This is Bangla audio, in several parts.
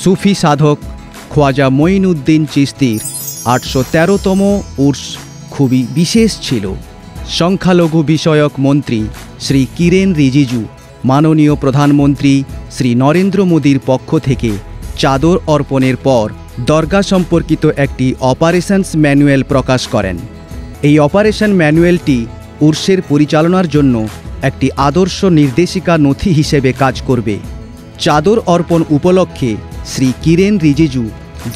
সুফি সাধক খ্বাজা মঈনুদ্দিন চিশতির 813তম উর্স খুবই বিশেষ ছিল। সংখ্যালঘু বিষয়ক মন্ত্রী শ্রী কিরেন রিজিজু মাননীয় প্রধানমন্ত্রী শ্রী নরেন্দ্র মোদীর পক্ষ থেকে চাদর অর্পণের পর দরগা সম্পর্কিত একটি অপারেশনস ম্যানুয়াল প্রকাশ করেন। এই অপারেশন ম্যানুয়ালটি উর্সের পরিচালনার জন্য একটি আদর্শ নির্দেশিকা নথি হিসেবে কাজ করবে। চাদর অর্পণ উপলক্ষে শ্রী কিরেন রিজিজু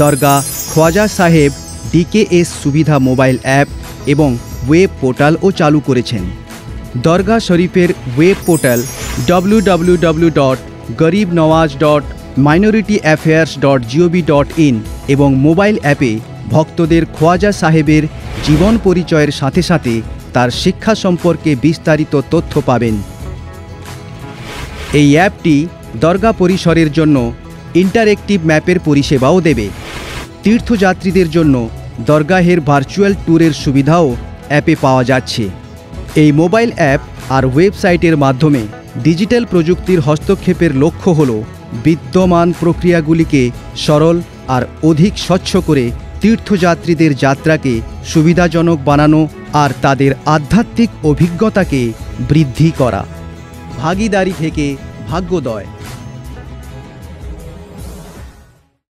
দরগা খ্বাজা সাহেব ডিকেএস সুবিধা মোবাইল অ্যাপ এবং ওয়েব পোর্টালও চালু করেছেন। দরগা শরীফের ওয়েব পোর্টাল www.garibnawaz.minorityAffairs.gov.in এবং মোবাইল অ্যাপে ভক্তদের খ্বাজা সাহেবের জীবন পরিচয়ের সাথে সাথে তার শিক্ষা সম্পর্কে বিস্তারিত তথ্য পাবেন। এই অ্যাপটি দরগা পরিসরের জন্য ইন্টারেক্টিভ ম্যাপের পরিষেবাও দেবে। তীর্থযাত্রীদের জন্য দরগাহের ভার্চুয়াল ট্যুরের সুবিধাও অ্যাপে পাওয়া যাচ্ছে। এই মোবাইল অ্যাপ আর ওয়েবসাইটের মাধ্যমে ডিজিটাল প্রযুক্তির হস্তক্ষেপের লক্ষ্য হল বিদ্যমান প্রক্রিয়াগুলিকে সরল আর অধিক স্বচ্ছ করে তীর্থযাত্রীদের যাত্রাকে সুবিধাজনক বানানো আর তাদের আধ্যাত্মিক অভিজ্ঞতাকে বৃদ্ধি করা। ভাগীদারি থেকে ভাগ্যোদয়।